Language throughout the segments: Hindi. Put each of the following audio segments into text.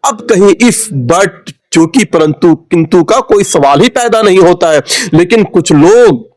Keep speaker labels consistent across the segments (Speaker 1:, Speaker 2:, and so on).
Speaker 1: अब कहीं इफ बट चूंकि परंतु किंतु का कोई सवाल ही पैदा नहीं होता है, लेकिन कुछ लोग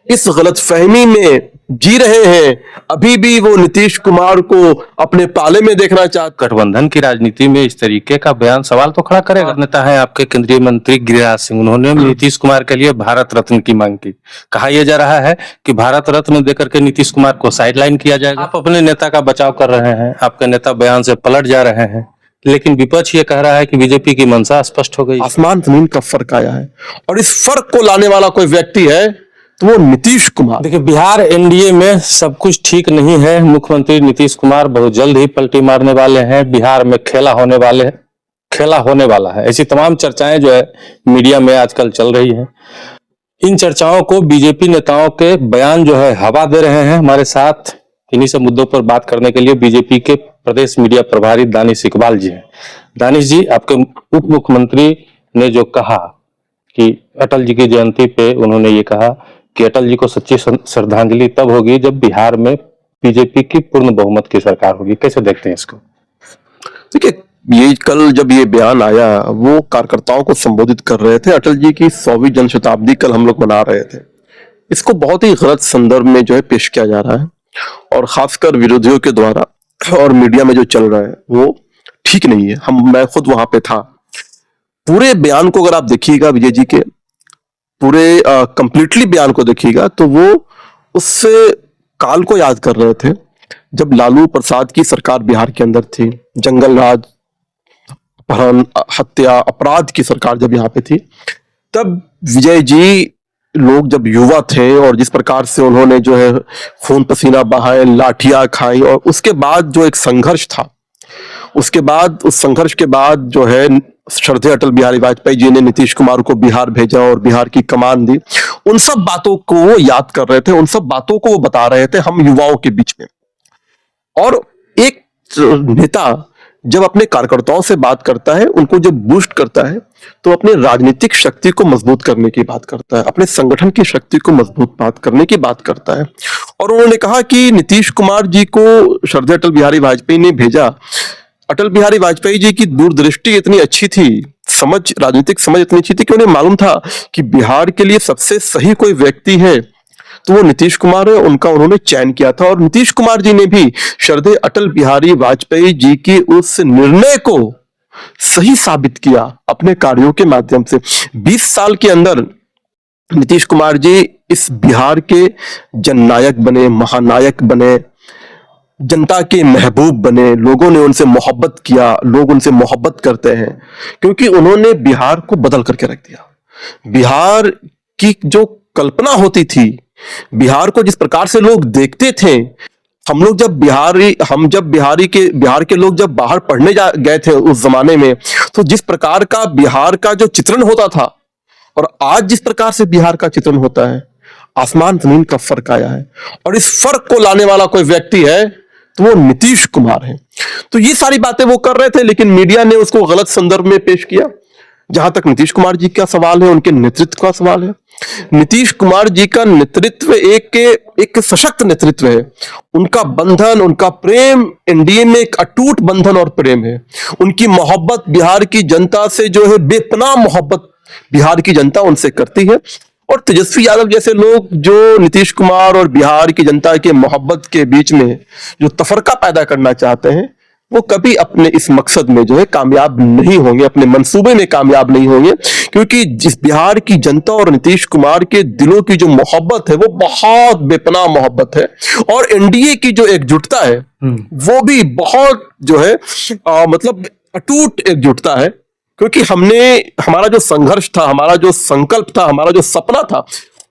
Speaker 1: इस गलतफहमी में जी रहे हैं। अभी भी वो नीतीश कुमार को अपने पाले में देखना चाहते।
Speaker 2: गठबंधन की राजनीति में इस तरीके का बयान सवाल तो खड़ा करेगा। नेता है आपके केंद्रीय मंत्री गिरिराज सिंह, उन्होंने नीतीश कुमार के लिए भारत रत्न की मांग की। कहा यह जा रहा है कि भारत रत्न देकर के नीतीश कुमार को साइडलाइन किया जाएगा। आप अपने नेता का बचाव कर रहे हैं, आपके नेता बयान से पलट जा रहे हैं, लेकिन विपक्ष ये कह रहा है कि बीजेपी की मंशा स्पष्ट हो गई।
Speaker 1: आसमान जमीन का फर्क आया है और इस फर्क को लाने वाला कोई व्यक्ति है तो वो नीतीश कुमार।
Speaker 2: देखिए, बिहार एनडीए में सब कुछ ठीक नहीं है। मुख्यमंत्री नीतीश कुमार बहुत जल्द ही पलटी मारने वाले हैं। बिहार में खेला होने वाला है। ऐसी तमाम चर्चाएं जो है मीडिया में आजकल चल रही है। इन चर्चाओं को बीजेपी नेताओं के बयान जो है हवा दे रहे हैं। हमारे साथ इन्हीं सब मुद्दों पर बात करने के लिए बीजेपी के प्रदेश मीडिया प्रभारी दानिश इकबाल जी हैं। दानिश जी, आपके उप मुख्यमंत्री ने जो कहा कि अटल जी की जयंती पे उन्होंने ये कहा कि अटल जी को सच्ची श्रद्धांजलि तब होगी जब बिहार में बीजेपी की पूर्ण बहुमत की सरकार होगी। कैसे देखते हैं इसको?
Speaker 1: देखिए, ये कल जब ये बयान आया, वो कार्यकर्ताओं को संबोधित कर रहे थे। अटल जी की 100वीं जन्म शताब्दी कल हम लोग मना रहे थे। इसको बहुत ही गलत संदर्भ में जो है पेश किया जा रहा है और खासकर विरोधियों के द्वारा और मीडिया में जो चल रहा है वो ठीक नहीं है। मैं खुद वहां पे था। पूरे बयान को अगर आप देखिएगा, विजय जी के पूरे कंप्लीटली बयान को देखिएगा, तो वो उससे काल को याद कर रहे थे जब लालू प्रसाद की सरकार बिहार के अंदर थी। जंगल राज, अपहरण, हत्या, अपराध की सरकार जब यहाँ पे थी, तब विजय जी लोग जब युवा थे और जिस प्रकार से उन्होंने जो है खून पसीना बहाए, लाठियां खाई, और उसके बाद जो एक संघर्ष था, उसके बाद उस संघर्ष के बाद जो है श्रद्धेय अटल बिहारी वाजपेयी जी ने नीतीश कुमार को बिहार भेजा और बिहार की कमान दी। उन सब बातों को वो याद कर रहे थे, उन सब बातों को वो बता रहे थे हम युवाओं के बीच में। और एक नेता जब अपने कार्यकर्ताओं से बात करता है, उनको जब बूस्ट करता है, तो अपने राजनीतिक शक्ति को मजबूत करने की बात करता है, अपने संगठन की शक्ति को मजबूत बात करने की बात करता है। और उन्होंने कहा कि नीतीश कुमार जी को श्रद्धेय अटल बिहारी वाजपेयी ने भेजा। अटल बिहारी वाजपेयी जी की दूरदृष्टि इतनी अच्छी थी, राजनीतिक समझ इतनी अच्छी थी कि उन्हें मालूम था कि बिहार के लिए सबसे सही कोई व्यक्ति है तो वो नीतीश कुमार है। उनका उन्होंने चयन किया था और नीतीश कुमार जी ने भी श्रद्धेय अटल बिहारी वाजपेयी जी के उस निर्णय को सही साबित किया अपने कार्यों के माध्यम से। 20 साल के अंदर नीतीश कुमार जी इस बिहार के जननायक बने, महानायक बने, जनता के महबूब बने। लोगों ने उनसे मोहब्बत किया, लोग उनसे मोहब्बत करते हैं क्योंकि उन्होंने बिहार को बदल करके रख दिया। बिहार की जो कल्पना होती थी, बिहार को जिस प्रकार से लोग देखते थे, बिहार के लोग जब बाहर पढ़ने गए थे उस जमाने में, तो जिस प्रकार का बिहार का जो चित्रण होता था और आज जिस प्रकार से बिहार का चित्रण होता है, आसमान जमीन का फर्क आया है। और इस फर्क को लाने वाला कोई व्यक्ति है तो वो नीतीश कुमार है। तो ये सारी बातें वो कर रहे थे, लेकिन मीडिया ने उसको गलत संदर्भ में पेश किया। जहां तक नीतीश कुमार जी का सवाल है, उनके नेतृत्व का सवाल है, नीतीश कुमार जी का नेतृत्व एक सशक्त नेतृत्व है। उनका बंधन, उनका प्रेम एनडीए में एक अटूट बंधन और प्रेम है। उनकी मोहब्बत बिहार की जनता से जो है, बेपनाह मोहब्बत बिहार की जनता उनसे करती है। और तेजस्वी यादव जैसे लोग जो नीतीश कुमार और बिहार की जनता के मोहब्बत के बीच में जो तफरका पैदा करना चाहते हैं, वो कभी अपने इस मकसद में जो है कामयाब नहीं होंगे, अपने मंसूबे में कामयाब नहीं होंगे। क्योंकि जिस बिहार की जनता और नीतीश कुमार के दिलों की जो मोहब्बत है वो बहुत बेपनाह मोहब्बत है। और एनडीए की जो एकजुटता है वो भी बहुत जो है मतलब अटूट एकजुटता है। क्योंकि हमारा जो संघर्ष था, हमारा जो संकल्प था, हमारा जो सपना था,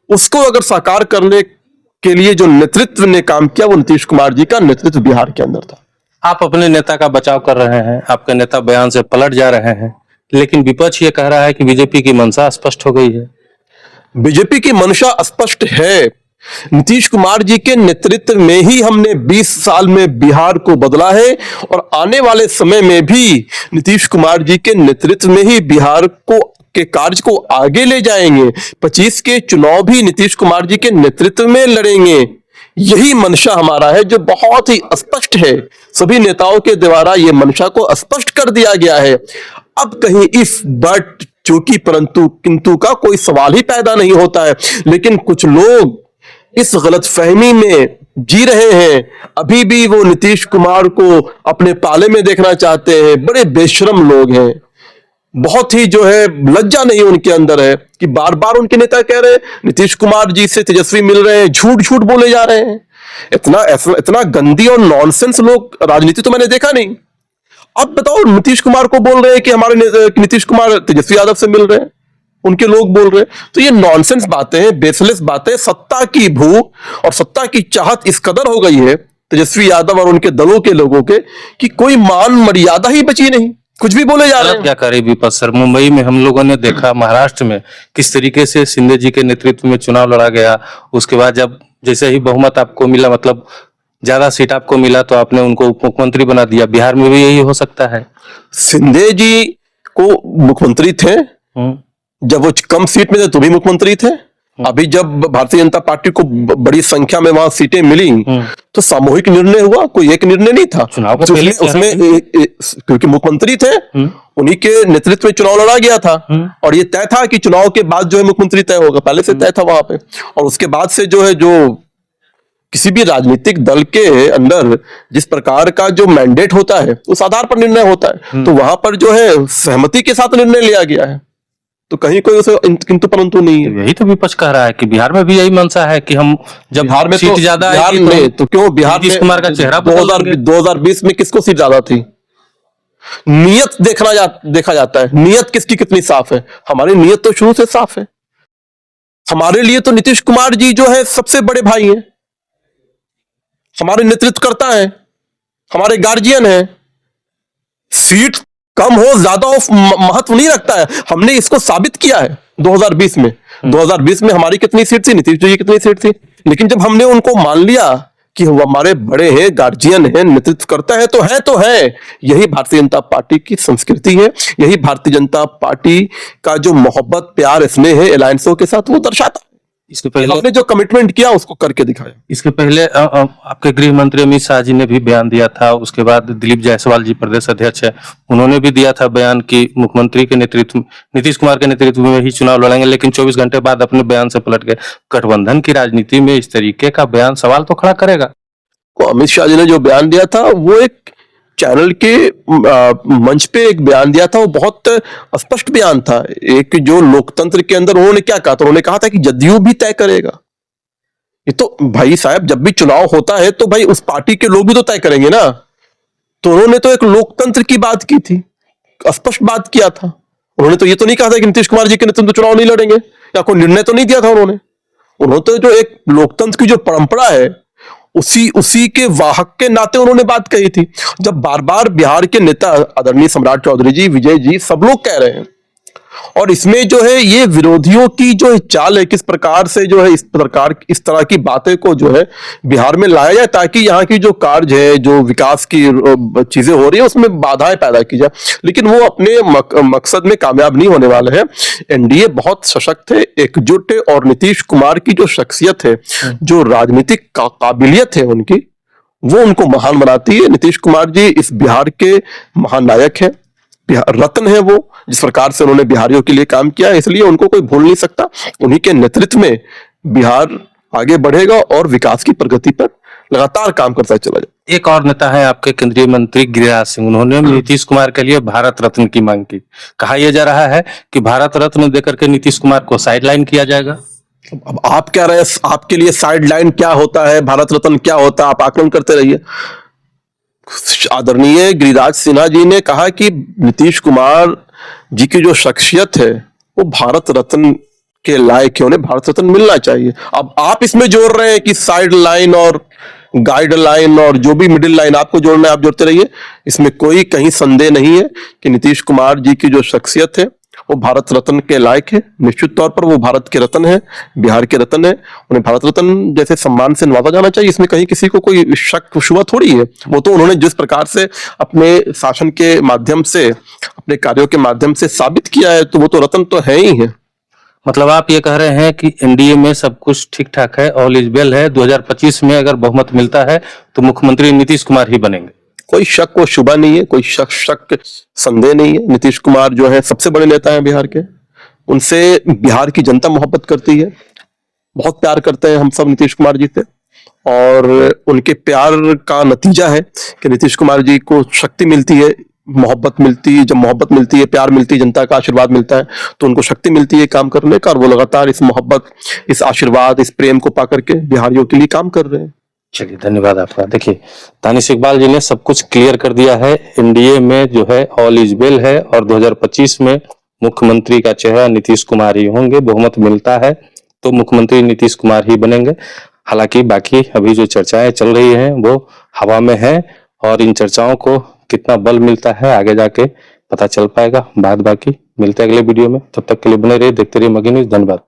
Speaker 1: उसको अगर साकार करने के लिए जो नेतृत्व ने काम किया, वो नीतीश कुमार जी का नेतृत्व बिहार के अंदर था।
Speaker 2: आप अपने नेता का बचाव कर रहे हैं, आपके नेता बयान से पलट जा रहे हैं, लेकिन विपक्ष ये कह रहा है कि बीजेपी की मंशा स्पष्ट हो गई है।
Speaker 1: बीजेपी की मंशा स्पष्ट है। नीतीश कुमार जी के नेतृत्व में ही हमने 20 साल में बिहार को बदला है और आने वाले समय में भी नीतीश कुमार जी के नेतृत्व में ही बिहार के कार्य को आगे ले जाएंगे। 25 के चुनाव भी नीतीश कुमार जी के नेतृत्व में लड़ेंगे। यही मंशा हमारा है जो बहुत ही स्पष्ट है, सभी नेताओं के द्वारा ये मंशा को स्पष्ट कर दिया गया है। अब कहीं इफ बट चूंकि परंतु किंतु का कोई सवाल ही पैदा नहीं होता है, लेकिन कुछ लोग इस गलतफहमी में जी रहे हैं, अभी भी वो नीतीश कुमार को अपने पाले में देखना चाहते हैं। बड़े बेशरम लोग हैं, बहुत ही जो है लज्जा नहीं उनके अंदर है कि बार बार उनके नेता कह रहे हैं नीतीश कुमार जी से तेजस्वी मिल रहे हैं, झूठ झूठ बोले जा रहे हैं। इतना गंदी और नॉनसेंस लोग राजनीति तो मैंने देखा नहीं। अब बताओ, नीतीश कुमार को बोल रहे हैं कि नीतीश कुमार तेजस्वी यादव से मिल रहे हैं, उनके लोग बोल रहे हैं। तो ये नॉनसेंस बातें हैं, बेसलेस बातें। सत्ता की भूख और सत्ता की चाहत इस कदर हो गई है तेजस्वी यादव और उनके दलों के लोगों के कि कोई मान मर्यादा ही बची नहीं, कुछ भी बोले जा रहे हैं।
Speaker 2: क्या करे विपक्ष सर, मुंबई में हम लोगों ने देखा, महाराष्ट्र में किस तरीके से शिंदे जी के नेतृत्व में चुनाव लड़ा गया। उसके बाद जब जैसे ही बहुमत आपको मिला, मतलब ज्यादा सीट आपको मिला, तो आपने उनको उप मुख्यमंत्री बना दिया। बिहार में भी यही हो सकता है।
Speaker 1: शिंदे जी को मुख्यमंत्री थे, जब वो कम सीट में थे तो भी मुख्यमंत्री थे। अभी जब भारतीय जनता पार्टी को बड़ी संख्या में वहां सीटें मिली तो सामूहिक निर्णय हुआ, कोई एक निर्णय नहीं था
Speaker 2: चुनाव को पहले
Speaker 1: उसमें क्योंकि मुख्यमंत्री थे, उन्हीं के नेतृत्व में चुनाव लड़ा गया था और ये तय था कि चुनाव के बाद जो है मुख्यमंत्री तय होगा, पहले से तय था वहां पे। और उसके बाद से जो है, जो किसी भी राजनीतिक दल के अंदर जिस प्रकार का जो मैंडेट होता है उस आधार पर निर्णय होता है, तो वहां पर जो है सहमति के साथ निर्णय लिया गया है, तो कहीं कोई उसे किंतु परंतु नहीं है।
Speaker 2: यही तो विपक्ष कह रहा है कि बिहार में भी यही मंशा है कि हम जब
Speaker 1: बिहार में
Speaker 2: सीट
Speaker 1: तो
Speaker 2: ज्यादा
Speaker 1: बिहार
Speaker 2: आएगी
Speaker 1: में तो क्यों बिहार
Speaker 2: नीतीश
Speaker 1: में
Speaker 2: कुमार का चेहरा
Speaker 1: 2020 में किसको सीट ज्यादा थी? नियत देखा जाता है, नियत किसकी कितनी साफ है। हमारी नियत तो शुरू से साफ है। हमारे लिए तो नीतीश कुमार जी जो है सबसे बड़े भाई हैं, हमारे नेतृत्व करता है, हमारे गार्जियन है। सीट कम हो ज्यादा हो महत्व नहीं रखता है, हमने इसको साबित किया है 2020 में। 2020 में हमारी कितनी सीट थी, नीतीश जी की कितनी सीट थी, लेकिन जब हमने उनको मान लिया कि वो हमारे बड़े हैं, गार्जियन हैं, नेतृत्व करता है तो है। यही भारतीय जनता पार्टी की संस्कृति है, यही भारतीय जनता पार्टी का जो मोहब्बत प्यार स्नेह है अलायंसों के साथ वो दर्शाता है।
Speaker 2: इसके पहले
Speaker 1: हमने जो कमिटमेंट किया उसको करके दिखाया।
Speaker 2: इसके पहले आपके गृह मंत्री अमित शाह जी ने भी बयान दिया था। उसके बाद दिलीप जायसवाल जी प्रदेश अध्यक्ष है, उन्होंने भी दिया था बयान कि मुख्यमंत्री के नेतृत्व, नीतीश कुमार के नेतृत्व में ही चुनाव लड़ेंगे। लेकिन 24 घंटे बाद अपने बयान से पलट गए। गठबंधन की राजनीति में इस तरीके का बयान सवाल तो खड़ा करेगा।
Speaker 1: अमित शाह जी ने जो बयान दिया था वो एक चैनल के मंच पे एक बयान दिया था, वो बहुत स्पष्ट बयान था। एक जो लोकतंत्र के अंदर उन्होंने क्या कहा, तो उन्होंने कहा था कि जदयू भी तय करेगा। ये तो भाई साहब, जब भी चुनाव होता है तो भाई उस पार्टी के लोग भी तो तय करेंगे ना। तो उन्होंने तो एक लोकतंत्र की बात की थी, स्पष्ट बात किया था। उन्होंने तो ये तो नहीं कहा था कि नीतीश कुमार जी के नेतृत्व चुनाव नहीं लड़ेंगे, या कोई निर्णय तो नहीं दिया था उन्होंने तो जो एक लोकतंत्र की जो परंपरा है उसी के वाहक के नाते उन्होंने बात कही थी। जब बार बार बिहार के नेता आदरणीय सम्राट चौधरी जी, विजय जी, सब लोग कह रहे हैं, और इसमें जो है ये विरोधियों की जो चाल है, किस प्रकार से जो है इस तरह की बातें को जो है बिहार में लाया जाए ताकि यहाँ की जो कार्य है, जो विकास की चीजें हो रही है उसमें बाधाएं पैदा की जाए। लेकिन वो अपने मकसद में कामयाब नहीं होने वाले हैं। एनडीए बहुत सशक्त है, एकजुट है, और नीतीश कुमार की जो शख्सियत है, जो राजनीतिक काबिलियत है उनकी, वो उनको महान बनाती है। नीतीश कुमार जी इस बिहार के महानायक है, बिहार रत्न है वो, जिस प्रकार से उन्होंने बिहारियों के लिए काम किया है, इसलिए उनको कोई भूल नहीं सकता। उन्हीं के नेतृत्व में बिहार आगे बढ़ेगा और विकास की प्रगति पर लगातार काम करता चला जाए।
Speaker 2: एक और नेता है आपके केंद्रीय मंत्री गिरिराज सिंह, उन्होंने नीतीश कुमार के लिए भारत रत्न की मांग की। कहा यह जा रहा है कि भारत रत्न देकर के नीतीश कुमार को साइडलाइन किया जाएगा।
Speaker 1: अब आप कह रहे हैं आपके लिए साइडलाइन क्या होता है, भारत रत्न क्या होता है, आप आकलन करते रहिए। आदरणीय गिरिराज सिन्हा जी ने कहा कि नीतीश कुमार जी की जो शख्सियत है वो भारत रत्न के लायक है, उन्हें भारत रत्न मिलना चाहिए। अब आप इसमें जोड़ रहे हैं कि साइड लाइन और गाइडलाइन और जो भी मिडिल लाइन आपको जोड़ना है आप जोड़ते रहिए। इसमें कोई कहीं संदेह नहीं है कि नीतीश कुमार जी की जो शख्सियत है वो भारत रत्न के लायक है। निश्चित तौर पर वो भारत के रत्न है, बिहार के रत्न है, उन्हें भारत रत्न जैसे सम्मान से नवाजा जाना चाहिए। इसमें कहीं किसी को कोई शक शुबा थोड़ी है। वो तो उन्होंने जिस प्रकार से अपने शासन के माध्यम से, अपने कार्यों के माध्यम से साबित किया है, तो वो तो रत्न तो है ही है।
Speaker 2: मतलब आप ये कह रहे हैं कि एनडीए में सब कुछ ठीक ठाक है, ऑल इज वेल है, 2025 में अगर बहुमत मिलता है तो मुख्यमंत्री नीतीश कुमार ही बनेंगे।
Speaker 1: कोई शक व शुबा नहीं है, कोई शक संदेह नहीं है। नीतीश कुमार जो है सबसे बड़े नेता हैं बिहार के, उनसे बिहार की जनता मोहब्बत करती है, बहुत प्यार करते हैं हम सब नीतीश कुमार जी से। और उनके प्यार का नतीजा है कि नीतीश कुमार जी को शक्ति मिलती है, मोहब्बत मिलती है। जब मोहब्बत मिलती है, प्यार मिलती है, जनता का आशीर्वाद मिलता है, तो उनको शक्ति मिलती है काम करने का। और वो लगातार इस मोहब्बत, इस आशीर्वाद, इस प्रेम को पा करके बिहारियों के लिए काम कर रहे हैं।
Speaker 2: चलिए, धन्यवाद आपका। देखिए, दानिश इकबाल जी ने सब कुछ क्लियर कर दिया है। एनडीए में जो है ऑल इज वेल है और 2025 में मुख्यमंत्री का चेहरा नीतीश कुमार ही होंगे। बहुमत मिलता है तो मुख्यमंत्री नीतीश कुमार ही बनेंगे। हालांकि बाकी अभी जो चर्चाएं चल रही हैं वो हवा में है, और इन चर्चाओं को कितना बल मिलता है आगे जाके पता चल पाएगा। बाकी मिलते हैं अगले वीडियो में, तब तक के लिए बने रहिए, देखते रहिए मगही न्यूज़। धन्यवाद।